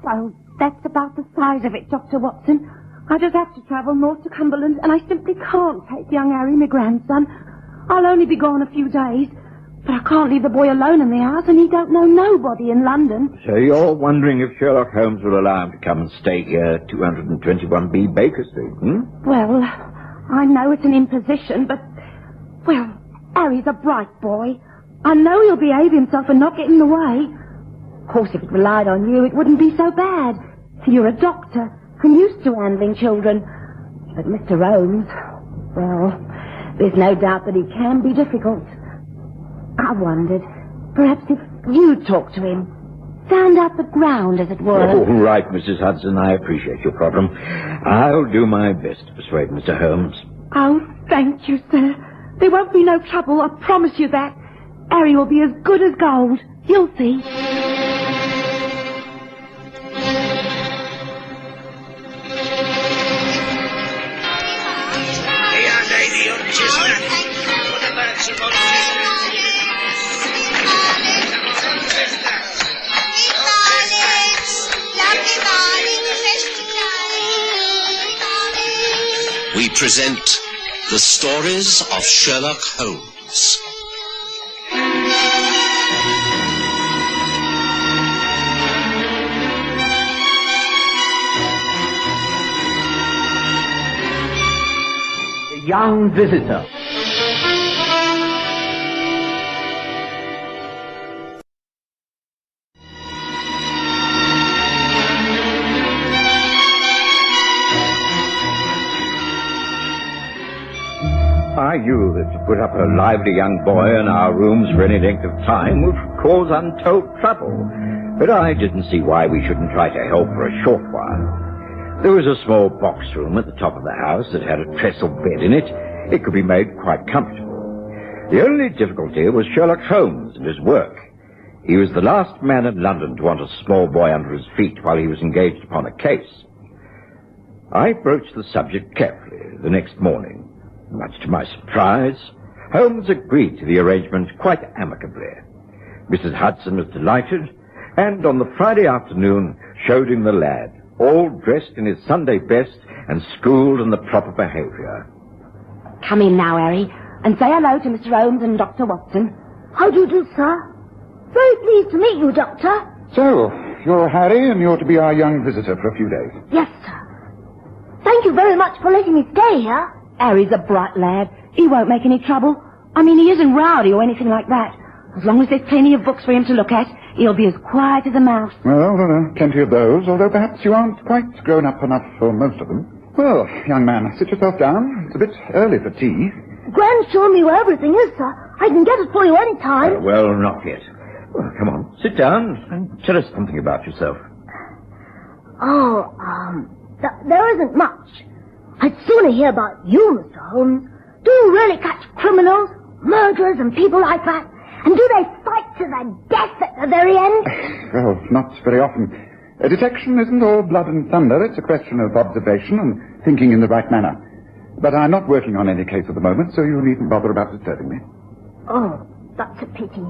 Well, that's about the size of it, Dr. Watson. I just have to travel north to Cumberland, and I simply can't take young Harry, my grandson. I'll only be gone a few days, but I can't leave the boy alone in the house, and he don't know nobody in London. So you're wondering if Sherlock Holmes will allow him to come and stay here at 221B Baker Street, Well, I know it's an imposition, but... Well, Harry's a bright boy. I know he'll behave himself and not get in the way. Of course, if it relied on you, it wouldn't be so bad. You're a doctor and used to handling children. But Mr. Holmes, well, there's no doubt that he can be difficult. I wondered, perhaps if you'd talk to him. Sound out the ground, as it were. All right, Mrs. Hudson, I appreciate your problem. I'll do my best to persuade Mr. Holmes. Oh, thank you, sir. There won't be no trouble, I promise you that. Harry will be as good as gold. You'll see. We present the stories of Sherlock Holmes. The Young Visitor. I knew that to put up a lively young boy in our rooms for any length of time would cause untold trouble. But I didn't see why we shouldn't try to help for a short while. There was a small box room at the top of the house that had a trestle bed in it. It could be made quite comfortable. The only difficulty was Sherlock Holmes and his work. He was the last man in London to want a small boy under his feet while he was engaged upon a case. I broached the subject carefully the next morning. Much to my surprise, Holmes agreed to the arrangement quite amicably. Mrs. Hudson was delighted, and on the Friday afternoon showed him the lad, all dressed in his Sunday best and schooled in the proper behavior. Come in now, Harry, and say hello to Mr. Holmes and Dr. Watson. How do you do, sir? Very pleased to meet you, Doctor. So, you're Harry, and you're to be our young visitor for a few days. Yes, sir. Thank you very much for letting me stay here. Harry's a bright lad. He won't make any trouble. I mean, he isn't rowdy or anything like that. As long as there's plenty of books for him to look at, he'll be as quiet as a mouse. Well, there are plenty of those, although perhaps you aren't quite grown up enough for most of them. Well, young man, sit yourself down. It's a bit early for tea. Gran's shown me where everything is, sir. I can get it for you any time. Well, not yet. Well, come on, sit down and tell us something about yourself. Oh, there isn't much. I'd sooner hear about you, Mr. Holmes. Do you really catch criminals, murderers, and people like that? And do they fight to the death at the very end? Well, not very often. Detection isn't all blood and thunder. It's a question of observation and thinking in the right manner. But I'm not working on any case at the moment, so you needn't bother about disturbing me. Oh, that's a pity.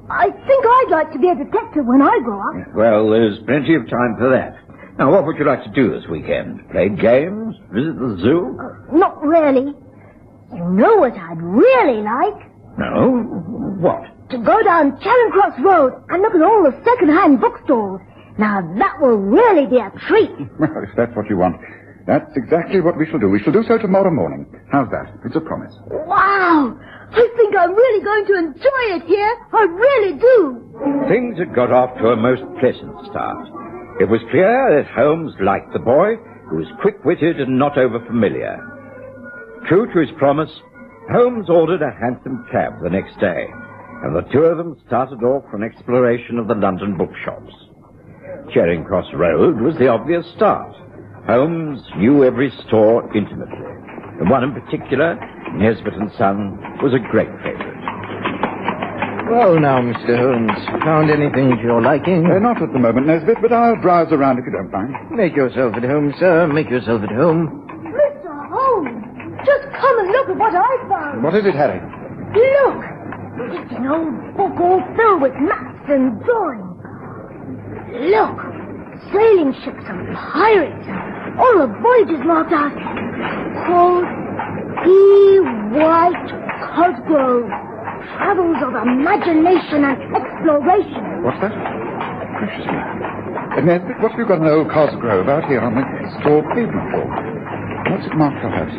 I think I'd like to be a detective when I grow up. Well, there's plenty of time for that. Now, what would you like to do this weekend? Play games? Visit the zoo? Not really. You know what I'd really like? No? What? To go down Charing Cross Road and look at all the second-hand bookstores. Now, that will really be a treat. Well, if that's what you want, that's exactly what we shall do. We shall do so tomorrow morning. How's that? It's a promise. Wow! I think I'm really going to enjoy it here. I really do. Things had got off to a most pleasant start. It was clear that Holmes liked the boy, who was quick-witted and not over-familiar. True to his promise, Holmes ordered a hansom cab the next day, and the two of them started off for an exploration of the London bookshops. Charing Cross Road was the obvious start. Holmes knew every store intimately, and one in particular, Nesbitt & Son, was a great favourite. Well, now, Mr. Holmes, found anything to your liking? Not at the moment, Nesbitt, but I'll browse around if you don't mind. Make yourself at home, sir. Make yourself at home. Mr. Holmes, just come and look at what I found. What is it, Harry? Look! It's an old book all filled with maps and drawings. Look! sailing ships and pirates. All the voyages marked out. Called E. White Cosgrove. Travels of Imagination and Exploration. What's that? Gracious me. Nesbit, what have you got an old Cosgrove out here on the straw pavement for? What's it marked for us?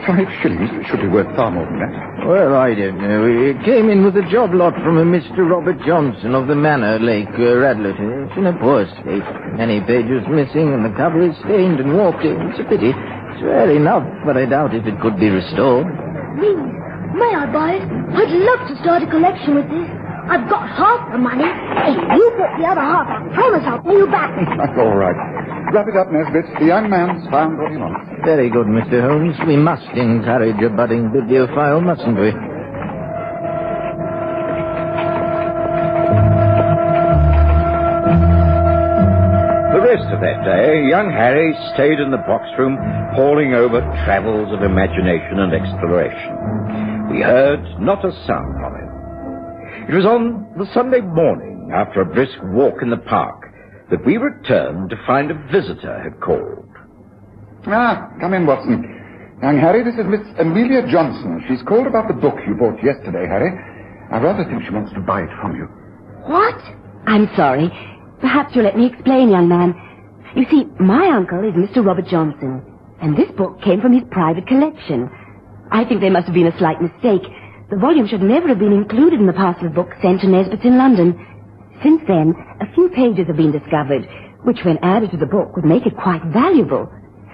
5 shillings? It should be worth far more than that. Well, I don't know. It came in with a job lot from a Mr. Robert Johnson of the Manor, Lake Radlett. It's in a poor state. Many pages missing, and the cover is stained and warped. It's a pity. It's rare enough, but I doubt if it could be restored. Please, may I buy it? I'd love to start a collection with this. I've got half the money. If you bought the other half, I promise I'll pay you back. All right. Wrap it up, Nesbit. The young man's found what he wants. Very good, Mr. Holmes. We must encourage a budding bibliophile, mustn't we? The rest of that day, young Harry stayed in the box room, poring over travels of imagination and exploration. We heard not a sound from him. It was on the Sunday morning, after a brisk walk in the park, that we returned to find a visitor had called. Ah, come in, Watson. Young Harry, this is Miss Amelia Johnson. She's called about the book you bought yesterday, Harry. I rather think she wants to buy it from you. What? I'm sorry. Perhaps you'll let me explain, young man. You see, my uncle is Mr. Robert Johnson, and this book came from his private collection. I think there must have been a slight mistake. The volume should never have been included in the parcel of books sent to Nesbit's in London. Since then, a few pages have been discovered, which when added to the book would make it quite valuable.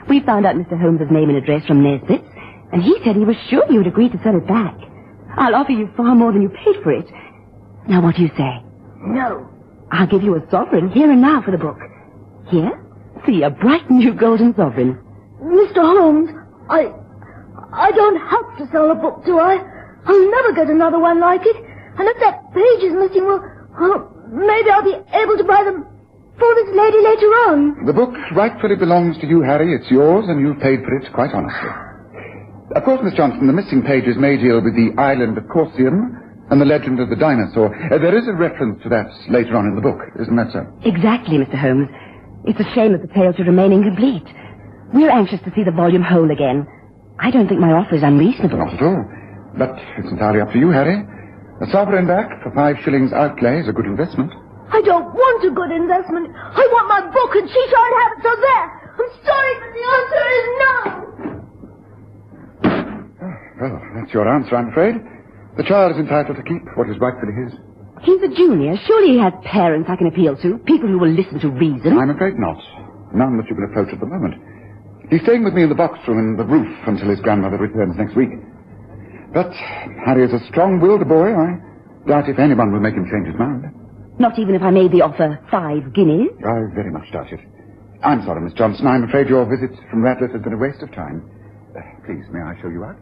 We found out Mr. Holmes's name and address from Nesbit's, and he said he was sure you would agree to sell it back. I'll offer you far more than you paid for it. Now, what do you say? No. I'll give you a sovereign here and now for the book. Here? See, a bright new golden sovereign. Mr. Holmes, I don't have to sell a book, do I? I'll never get another one like it. And if that page is missing, well, maybe I'll be able to buy them for this lady later on. The book rightfully belongs to you, Harry. It's yours, and you've paid for it quite honestly. Of course, Miss Johnson, the missing pages may deal with the island of Corsium and the legend of the dinosaur. There is a reference to that later on in the book, isn't that so? Exactly, Mr. Holmes. It's a shame that the tale should remain incomplete. We're anxious to see the volume whole again. I don't think my offer is unreasonable. Not at all. But it's entirely up to you, Harry. A sovereign back for 5 shillings outlay is a good investment. I don't want a good investment. I want my book, and she shan't have it, so there. I'm sorry, but the answer is no. Well, that's your answer, I'm afraid. The child is entitled to keep what is rightfully his. He's a junior. Surely he has parents I can appeal to, people who will listen to reason. I'm afraid not. None that you can approach at the moment. He's staying with me in the box room in the roof until his grandmother returns next week. But Harry is a strong-willed boy. I doubt if anyone will make him change his mind. Not even if I made the offer 5 guineas? I very much doubt it. I'm sorry, Miss Johnson. I'm afraid your visit from Radlett has been a waste of time. Please, may I show you out?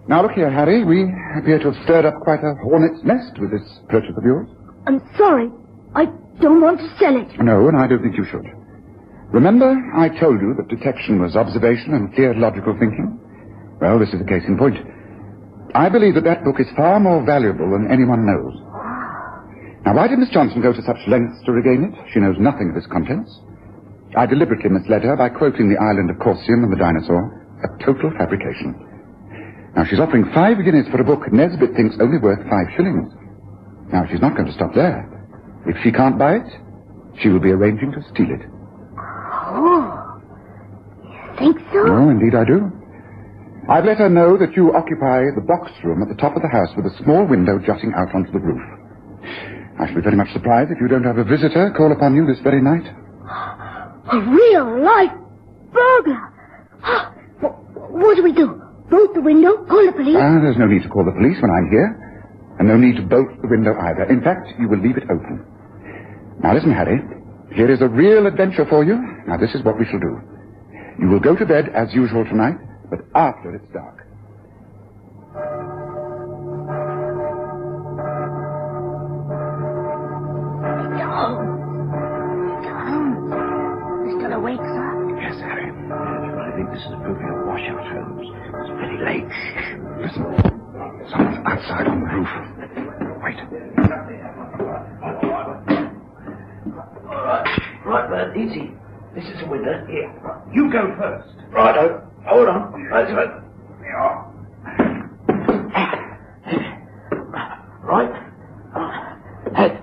Now, look here, Harry. We appear to have stirred up quite a hornet's nest with this purchase of yours. I'm sorry. I don't want to sell it. No, and I don't think you should. Remember, I told you that detection was observation and theological thinking? Well, this is a case in point. I believe that book is far more valuable than anyone knows. Now, why did Miss Johnson go to such lengths to regain it? She knows nothing of its contents. I deliberately misled her by quoting the island of Corsium and the dinosaur. A total fabrication. Now, she's offering 5 guineas for a book Nesbit thinks only worth 5 shillings. Now, she's not going to stop there. If she can't buy it, she will be arranging to steal it. Oh, you think so? Oh, indeed I do. I've let her know that you occupy the box room at the top of the house with a small window jutting out onto the roof. I shall be very much surprised if you don't have a visitor call upon you this very night. A real-life burglar. What do we do? Bolt the window? Call the police? There's no need to call the police when I'm here. And no need to bolt the window either. In fact, you will leave it open. Now listen, Harry. Here is a real adventure for you. Now this is what we shall do. You will go to bed as usual tonight, but after it's dark. You're still awake, sir? Yes, Harry. I think this is proving a washout, Holmes. It's very late. Listen. Someone's outside on the roof. Wait. right, lad. Easy. This is a window. Here. You go first. Right, hold on. That's it. Yeah. Right. Head.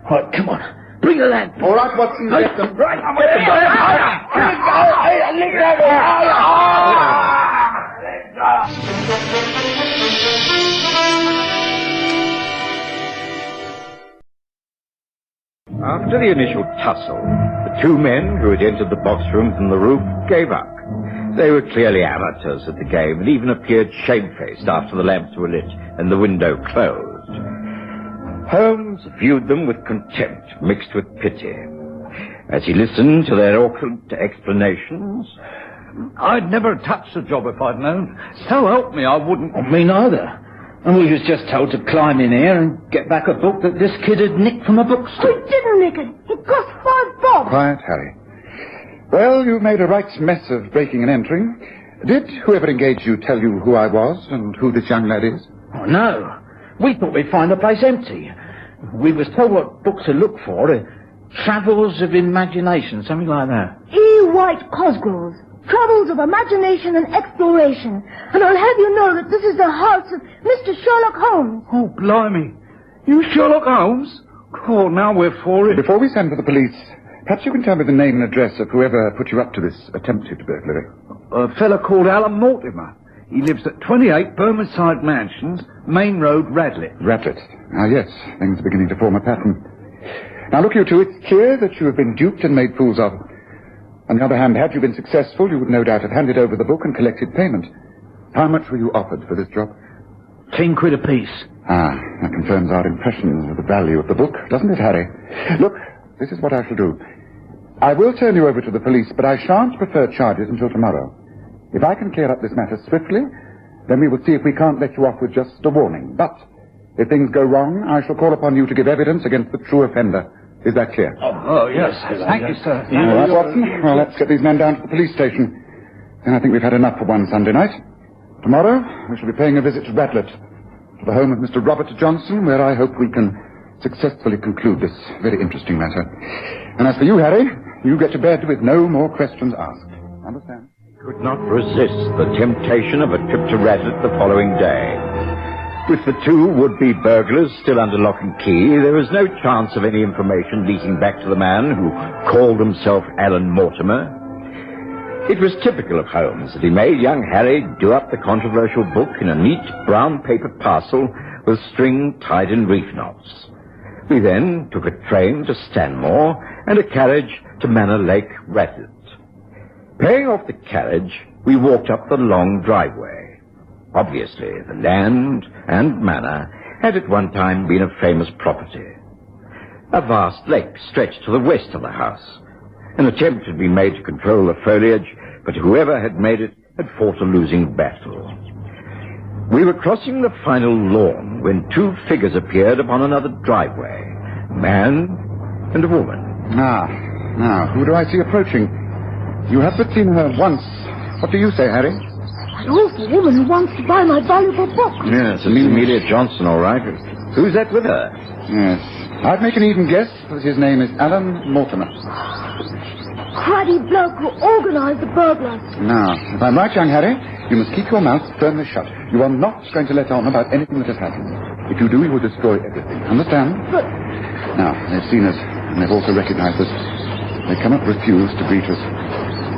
Right, come on. Bring the lad. All right, Watson, get them. Right, I'm with them. After the initial tussle, the two men who had entered the box room from the roof gave up. They were clearly amateurs at the game and even appeared shamefaced after the lamps were lit and the window closed. Holmes viewed them with contempt mixed with pity. As he listened to their awkward explanations, I'd never touched the job if I'd known. So help me, I wouldn't. Me neither. And we was just told to climb in here and get back a book that this kid had nicked from a bookstore. We didn't nick it. It cost $5. Quiet, Harry. Well, you made a right mess of breaking and entering. Did whoever engaged you tell you who I was and who this young lad is? Oh, no. We thought we'd find the place empty. We was told what books to look for. Travels of Imagination, something like that. E. White Cosgrove's Travels of Imagination and Exploration. And I'll have you know that this is the house of Mr. Sherlock Holmes. Oh, blimey. You Sherlock Holmes? Oh, now we're for it. Before we send for the police, perhaps you can tell me the name and address of whoever put you up to this attempted burglary. A fella called Alan Mortimer. He lives at 28 Burmeside Mansions, Main Road, Radlett. Radlett. Ah, yes. Things are beginning to form a pattern. Now, look, you two, it's clear that you have been duped and made fools of. On the other hand, had you been successful, you would no doubt have handed over the book and collected payment. How much were you offered for this job? 10 quid apiece. Ah, that confirms our impressions of the value of the book, doesn't it, Harry? Look, this is what I shall do. I will turn you over to the police, but I shan't prefer charges until tomorrow. If I can clear up this matter swiftly, then we will see if we can't let you off with just a warning. But if things go wrong, I shall call upon you to give evidence against the true offender. Is that clear? Oh, yes. Thank you, sir. All right, Watson. Well, let's get these men down to the police station. Then I think we've had enough for one Sunday night. Tomorrow, we shall be paying a visit to Radlett, to the home of Mr. Robert Johnson, where I hope we can successfully conclude this very interesting matter. And as for you, Harry, you get to bed with no more questions asked. Understand? could not resist the temptation of a trip to Radlett the following day. With the two would-be burglars still under lock and key, there was no chance of any information leading back to the man who called himself Alan Mortimer. It was typical of Holmes that he made young Harry do up the controversial book in a neat brown paper parcel with string tied in reef knots. We then took a train to Stanmore and a carriage to Manor Lake, Radlett. Paying off the carriage, we walked up the long driveway. Obviously, the land and manor had at one time been a famous property. A vast lake stretched to the west of the house. An attempt had been made to control the foliage, but whoever had made it had fought a losing battle. We were crossing the final lawn when two figures appeared upon another driveway, a man and a woman. Now, who do I see approaching? You have but seen her once. What do you say, Harry? That awful woman who wants to buy my valuable book. Yes, it's Amelia Johnson, all right. Who's that with her? Yes. I'd make an even guess that his name is Alan Mortimer. Cruddy bloke who organized the burglars. Now, if I'm right, young Harry, you must keep your mouth firmly shut. You are not going to let on about anything that has happened. If you do, you will destroy everything. Understand? But Now, they've seen us, and they've also recognized us. They cannot refuse to greet us.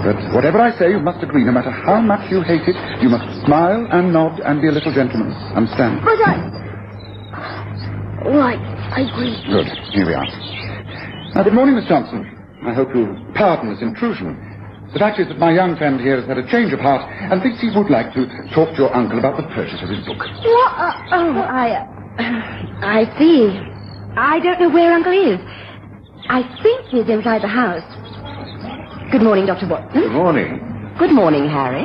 But whatever I say, you must agree. No matter how much you hate it, you must smile and nod and be a little gentleman. Understand? But All right, I agree. Good. Here we are. Now, good morning, Miss Johnson. I hope you'll pardon this intrusion. The fact is that my young friend here has had a change of heart and thinks he would like to talk to your uncle about the purchase of his book. What? I see. I don't know where Uncle is. I think he's inside the house. Good morning, Dr. Watson. Good morning. Good morning, Harry.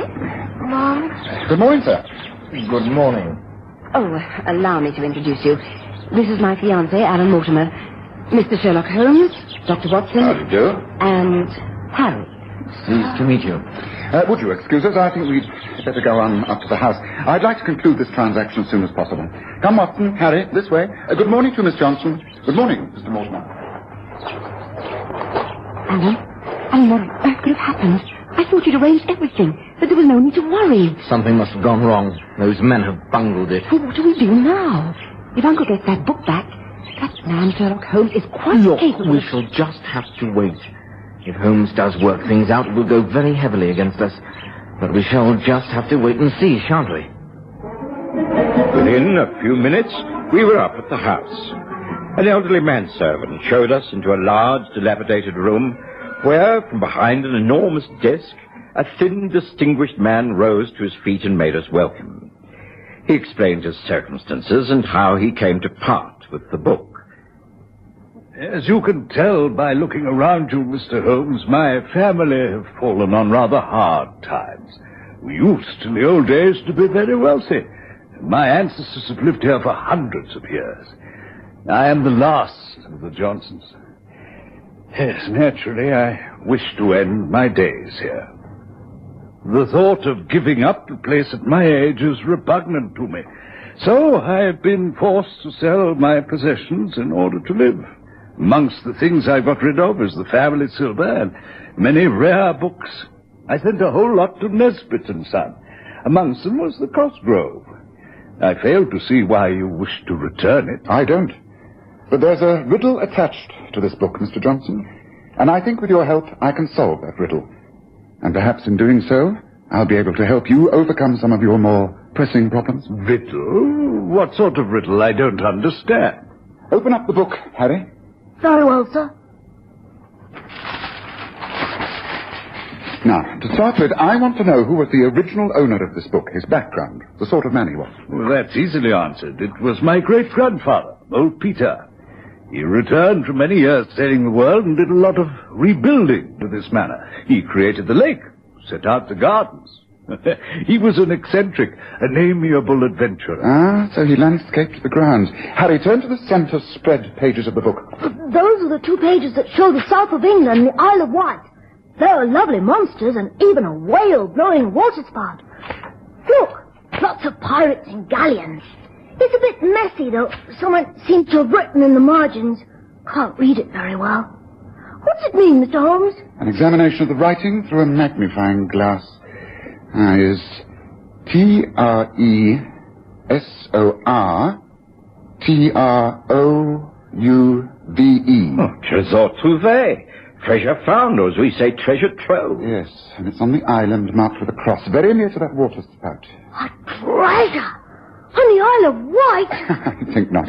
Mom? Good morning, sir. Good morning. Oh, allow me to introduce you. This is my fiancé, Alan Mortimer. Mr. Sherlock Holmes, Dr. Watson, How do you do? and Harry. Pleased to meet you. Would you excuse us? I think we'd better go on up to the house. I'd like to conclude this transaction as soon as possible. Come, Watson, Harry, this way. Good morning to you, Miss Johnson. Good morning, Mr. Mortimer. Alan, what on earth could have happened? I thought you'd arranged everything, that there was no need to worry. Something must have gone wrong. Those men have bungled it. Well, what do we do now? If Uncle gets that book back, that man, Sherlock Holmes, is quite capable. We shall just have to wait. If Holmes does work things out, it will go very heavily against us. But we shall just have to wait and see, shan't we? Within a few minutes, we were up at the house. An elderly manservant showed us into a large, dilapidated room where, from behind an enormous desk, a thin, distinguished man rose to his feet and made us welcome. He explained his circumstances and how he came to part with the book. As you can tell by looking around you, Mr. Holmes, my family have fallen on rather hard times. We used, in the old days, to be very wealthy. My ancestors have lived here for hundreds of years. I am the last of the Johnsons. Yes, naturally, I wish to end my days here. The thought of giving up the place at my age is repugnant to me. So I have been forced to sell my possessions in order to live. Amongst the things I got rid of is the family silver and many rare books. I sent a whole lot to Nesbitt and Son. Amongst them was the Cosgrove. I fail to see why you wish to return it. I don't. But there's a riddle attached to this book, Mr. Johnson, and I think with your help I can solve that riddle. And perhaps in doing so, I'll be able to help you overcome some of your more pressing problems. Riddle? What sort of riddle? I don't understand. Open up the book, Harry. Very well, sir. Now, to start with, I want to know who was the original owner of this book, his background, the sort of man he was. Well, that's easily answered. It was my great-grandfather, old Peter. He returned from many years sailing the world and did a lot of rebuilding to this manor. He created the lake, set out the gardens. He was an eccentric, an amiable adventurer. Ah, so he landscaped the grounds. Harry, turn to the centre spread pages of the book. Those are the 2 pages that show the south of England and the Isle of Wight. There are lovely monsters and even a whale blowing a waterspout. Look, lots of pirates and galleons. It's a bit messy, though. Someone seems to have written in the margins. Can't read it very well. What's it mean, Mr. Holmes? An examination of the writing through a magnifying glass is Tresortrouve. Oh, Trésor trouvé. Treasure found, or as we say, treasure trove. Yes, and it's on the island marked with a cross, very near to that water spout. A treasure! On the Isle of Wight? I think not.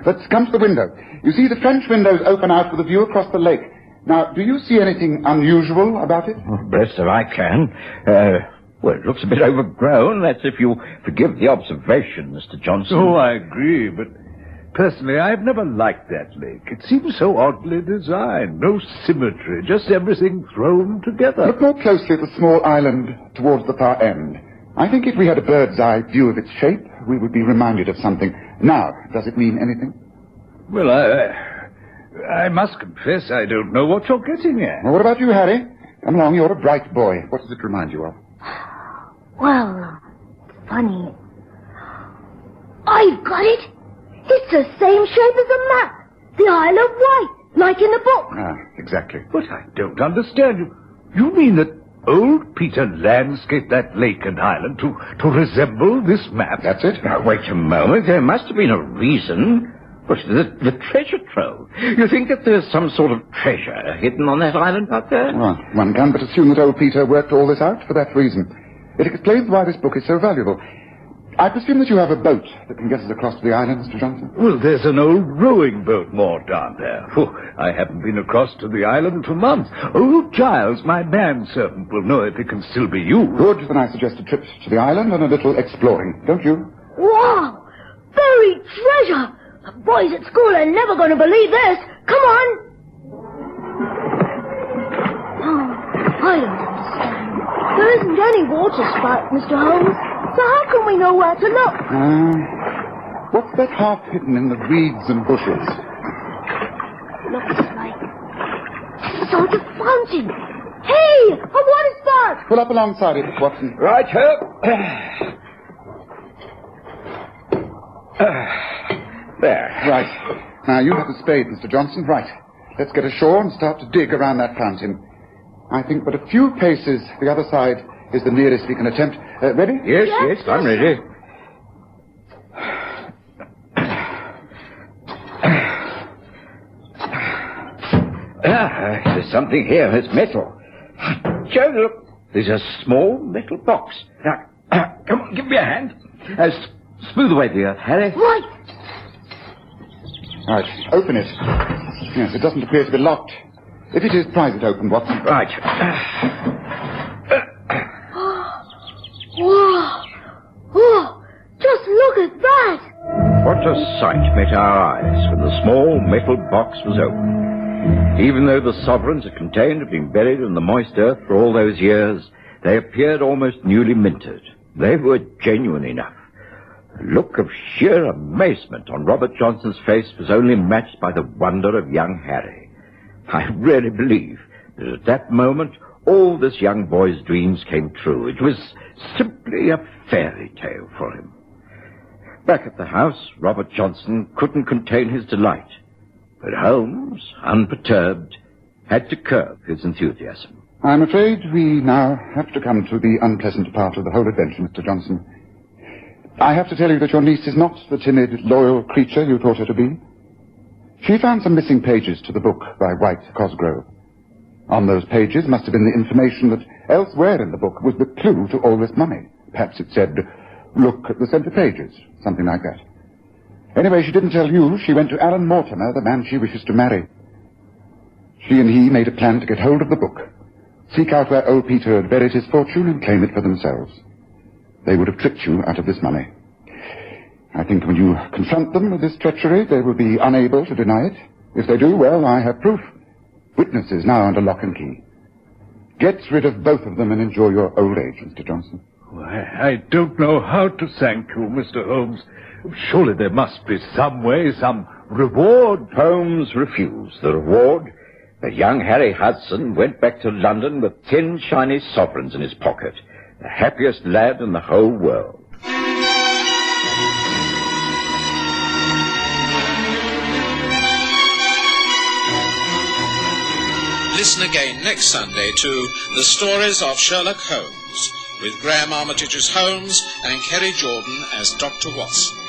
Let's come to the window. You see the French windows open out with a view across the lake. Now, do you see anything unusual about it? Oh, best that I can. Well, it looks a bit overgrown. That's if you forgive the observation, Mr. Johnson. Oh, I agree, but personally, I've never liked that lake. It seems so oddly designed. No symmetry, just everything thrown together. Look more closely at the small island towards the far end. I think if we had a bird's-eye view of its shape, we would be reminded of something. Now, does it mean anything? Well, I must confess I don't know what you're getting at. Well, what about you, Harry? Come along, you're a bright boy. What does it remind you of? Well, funny. I've got it! It's the same shape as the map. The Isle of Wight, like in the book. Ah, exactly. But I don't understand you. You mean that old Peter landscaped that lake and island to resemble this map? That's it. Now, wait a moment. There must have been a reason. But the treasure trove. You think that there's some sort of treasure hidden on that island out there? Well, one can but assume that old Peter worked all this out for that reason. It explains why this book is so valuable. I presume that you have a boat that can get us across to the island, Mr. Johnson? Well, there's an old rowing boat moored down there. Oh, I haven't been across to the island for months. Old Giles, my manservant, will know if it can still be used. Good, then I suggest a trip to the island and a little exploring, don't you? Wow! Buried treasure! The boys at school are never going to believe this. Come on! Oh, I don't understand. There isn't any water spout, Mr. Holmes. So how can we know where to look? What's that half hidden in the reeds and bushes? Looks like a sort of fountain. Hey, a water spout! Pull up alongside it, Watson. Right, Herb. There. Right. Now, you have the spade, Mr. Johnson. Right. Let's get ashore and start to dig around that fountain. I think but a few paces the other side is the nearest we can attempt. Ready? Yes, I'm ready. There's something here. It's metal. Joe, look. There's a small metal box. Now, come on, give me a hand. Smooth away the earth, Harry. Right. Right, open it. Yes, it doesn't appear to be locked. If it is, prise it open, Watson. Right. Wow. Oh, just look at that. What a sight met our eyes when the small metal box was opened. Even though the sovereigns it contained had been buried in the moist earth for all those years, they appeared almost newly minted. They were genuine enough. The look of sheer amazement on Robert Johnson's face was only matched by the wonder of young Harry. I really believe that at that moment all this young boy's dreams came true. It was simply a fairy tale for him. Back at the house, Robert Johnson couldn't contain his delight. But Holmes, unperturbed, had to curb his enthusiasm. I'm afraid we now have to come to the unpleasant part of the whole adventure, Mr. Johnson. I have to tell you that your niece is not the timid, loyal creature you thought her to be. She found some missing pages to the book by White Cosgrove. On those pages must have been the information that elsewhere in the book was the clue to all this money. Perhaps it said, look at the center pages, something like that. Anyway, she didn't tell you. She went to Alan Mortimer, the man she wishes to marry. She and he made a plan to get hold of the book, seek out where old Peter had buried his fortune, and claim it for themselves. They would have tricked you out of this money. I think when you confront them with this treachery, they will be unable to deny it. If they do, well, I have proof. Witnesses now under lock and key. Get rid of both of them and enjoy your old age, Mr. Johnson. Why, I don't know how to thank you, Mr. Holmes. Surely there must be some way, some reward. Holmes refused the reward. The young Harry Hudson went back to London with 10 shiny sovereigns in his pocket. The happiest lad in the whole world. Listen again next Sunday to The Stories of Sherlock Holmes, with Graham Armitage as Holmes and Kerry Jordan as Dr. Watson.